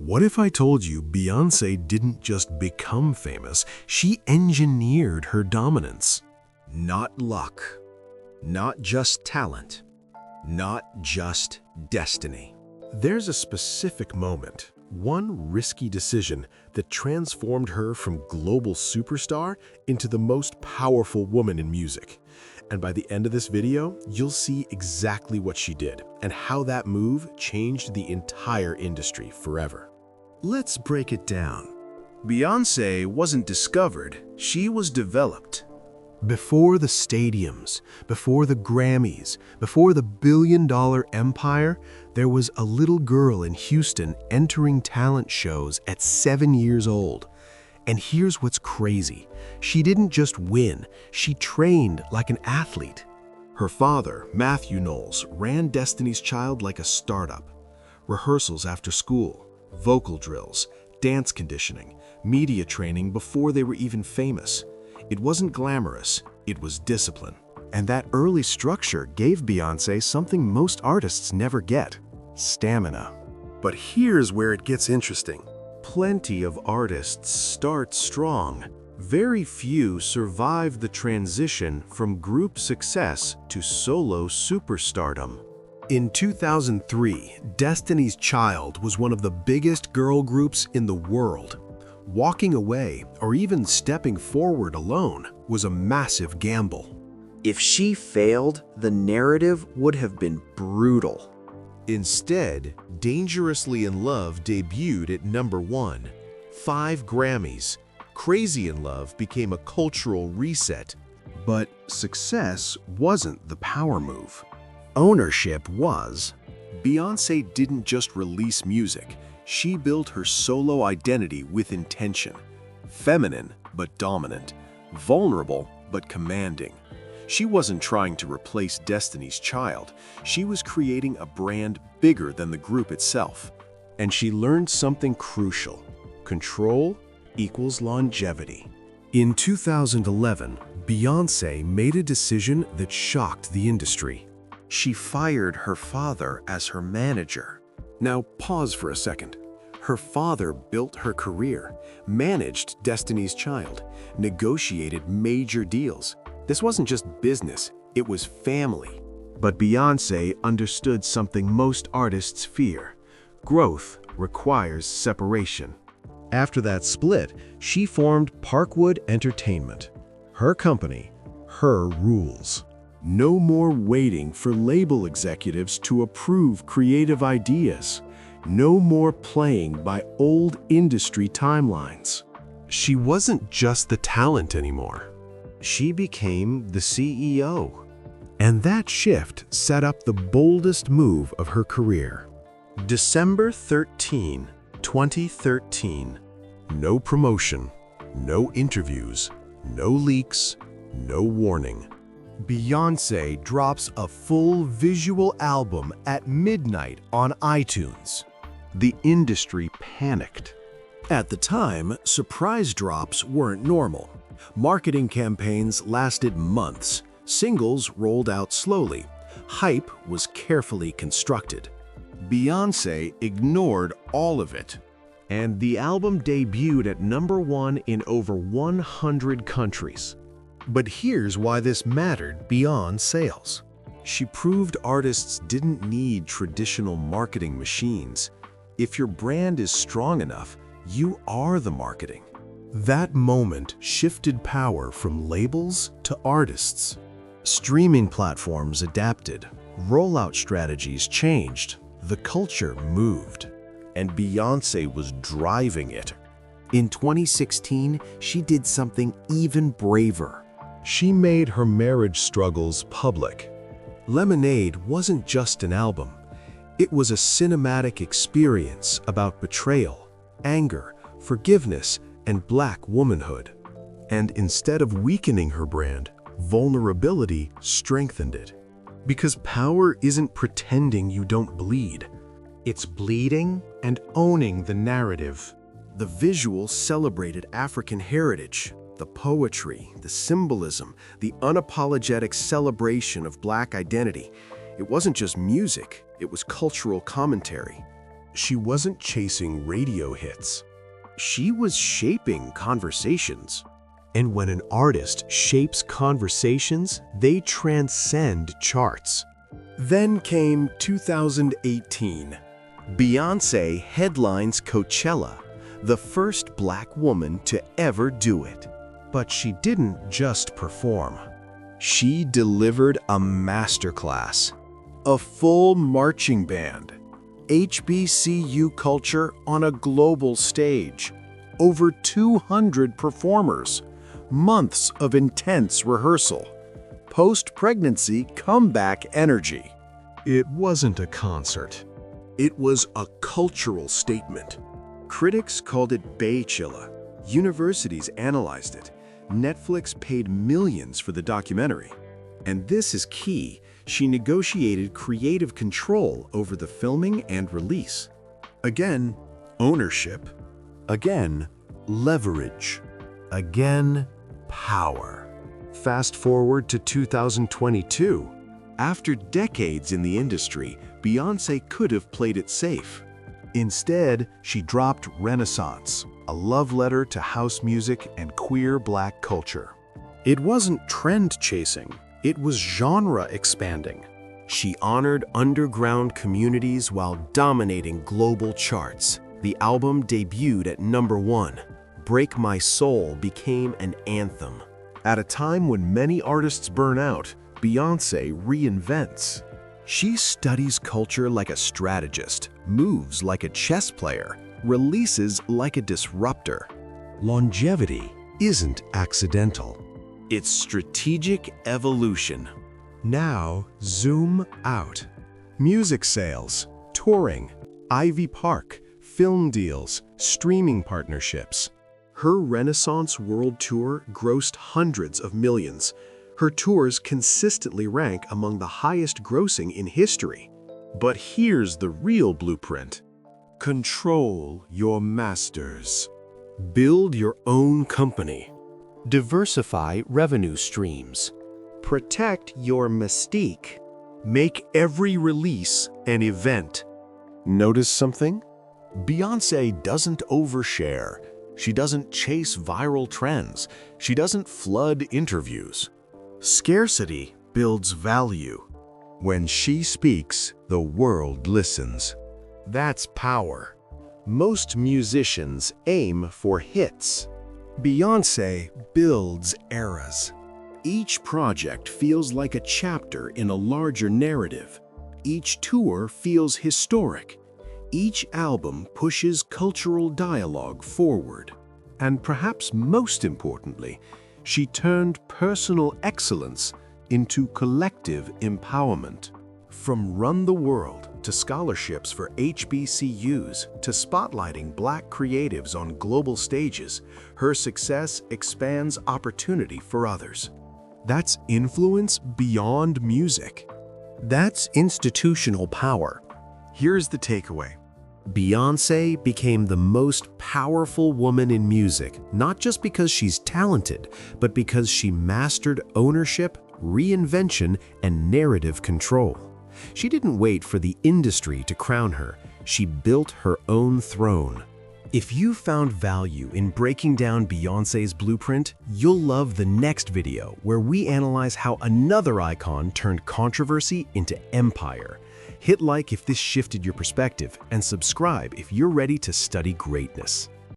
What if I told you Beyoncé didn't just become famous, she engineered her dominance? Not luck, not just talent, not just destiny. There's a specific moment, one risky decision that transformed her from global superstar into the most powerful woman in music. And by the end of this video, you'll see exactly what she did and how that move changed the entire industry forever. Let's break it down. Beyoncé wasn't discovered, she was developed. Before the stadiums, before the Grammys, before the billion-dollar empire, there was a little girl in Houston entering talent shows at 7 years old. And here's what's crazy. She didn't just win, she trained like an athlete. Her father, Matthew Knowles, ran Destiny's Child like a startup. Rehearsals after school, vocal drills, dance conditioning, media training before they were even famous. It wasn't glamorous, it was discipline. And that early structure gave Beyoncé something most artists never get: stamina. But here's where it gets interesting. Plenty of artists start strong. Very few survive the transition from group success to solo superstardom. In 2003, Destiny's Child was one of the biggest girl groups in the world. Walking away, or even stepping forward alone, was a massive gamble. If she failed, the narrative would have been brutal. Instead, Dangerously in Love debuted at #1. 5 Grammys. Crazy in Love became a cultural reset. But success wasn't the power move. Ownership was. Beyoncé didn't just release music. She built her solo identity with intention. Feminine, but dominant. Vulnerable, but commanding. She wasn't trying to replace Destiny's Child. She was creating a brand bigger than the group itself. And she learned something crucial. Control equals longevity. In 2011, Beyoncé made a decision that shocked the industry. She fired her father as her manager. Now pause for a second. Her father built her career, managed Destiny's Child, negotiated major deals. This wasn't just business, it was family. But Beyoncé understood something most artists fear. Growth requires separation. After that split, she formed Parkwood Entertainment. Her company, her rules. No more waiting for label executives to approve creative ideas. No more playing by old industry timelines. She wasn't just the talent anymore. She became the CEO. And that shift set up the boldest move of her career. December 13, 2013. No promotion, no interviews, no leaks, no warning. Beyoncé drops a full visual album at midnight on iTunes. The industry panicked. At the time, surprise drops weren't normal. Marketing campaigns lasted months. Singles rolled out slowly. Hype was carefully constructed. Beyoncé ignored all of it. And the album debuted at #1 in over 100 countries. But here's why this mattered beyond sales. She proved artists didn't need traditional marketing machines. If your brand is strong enough, you are the marketing. That moment shifted power from labels to artists. Streaming platforms adapted, rollout strategies changed, the culture moved, and Beyoncé was driving it. In 2016, she did something even braver. She made her marriage struggles public. Lemonade wasn't just an album. It was a cinematic experience about betrayal, anger, forgiveness, and Black womanhood. And instead of weakening her brand, vulnerability strengthened it. Because power isn't pretending you don't bleed. It's bleeding and owning the narrative. The visual celebrated African heritage, the poetry, the symbolism, the unapologetic celebration of Black identity. It wasn't just music, it was cultural commentary. she wasn't chasing radio hits. She was shaping conversations. And when an artist shapes conversations, they transcend charts. Then came 2018. Beyoncé headlines Coachella, the first Black woman to ever do it. But she didn't just perform. She delivered a masterclass, a full marching band, HBCU culture on a global stage, over 200 performers, months of intense rehearsal, post-pregnancy comeback energy. It wasn't a concert. It was a cultural statement. Critics called it Beychilla. Universities analyzed it. Netflix paid millions for the documentary. And this is key. She negotiated creative control over the filming and release. Again, ownership. Again, leverage. Again, power. Fast forward to 2022. After decades in the industry, Beyoncé could have played it safe. Instead, she dropped Renaissance, a love letter to house music and queer Black culture. It wasn't trend chasing, it was genre expanding. She honored underground communities while dominating global charts. The album debuted at #1. Break My Soul became an anthem. At a time when many artists burn out, Beyoncé reinvents. She studies culture like a strategist, moves like a chess player, releases like a disruptor. Longevity isn't accidental. It's strategic evolution. Now, zoom out. Music sales, touring, Ivy Park, film deals, streaming partnerships. Her Renaissance World Tour grossed hundreds of millions. Her tours consistently rank among the highest grossing in history. But here's the real blueprint. Control your masters. Build your own company. Diversify revenue streams. Protect your mystique. Make every release an event. Notice something? Beyoncé doesn't overshare. She doesn't chase viral trends. She doesn't flood interviews. Scarcity builds value. When she speaks, the world listens. That's power. Most musicians aim for hits. Beyoncé builds eras. Each project feels like a chapter in a larger narrative. Each tour feels historic. Each album pushes cultural dialogue forward. And perhaps most importantly, she turned personal excellence into collective empowerment. From Run the World to scholarships for HBCUs to spotlighting Black creatives on global stages, her success expands opportunity for others. That's influence beyond music. That's institutional power. Here's the takeaway. Beyoncé became the most powerful woman in music, not just because she's talented, but because she mastered ownership, reinvention, and narrative control. She didn't wait for the industry to crown her. She built her own throne. If you found value in breaking down Beyoncé's blueprint, you'll love the next video where we analyze how another icon turned controversy into empire. Hit like if this shifted your perspective, and subscribe if you're ready to study greatness.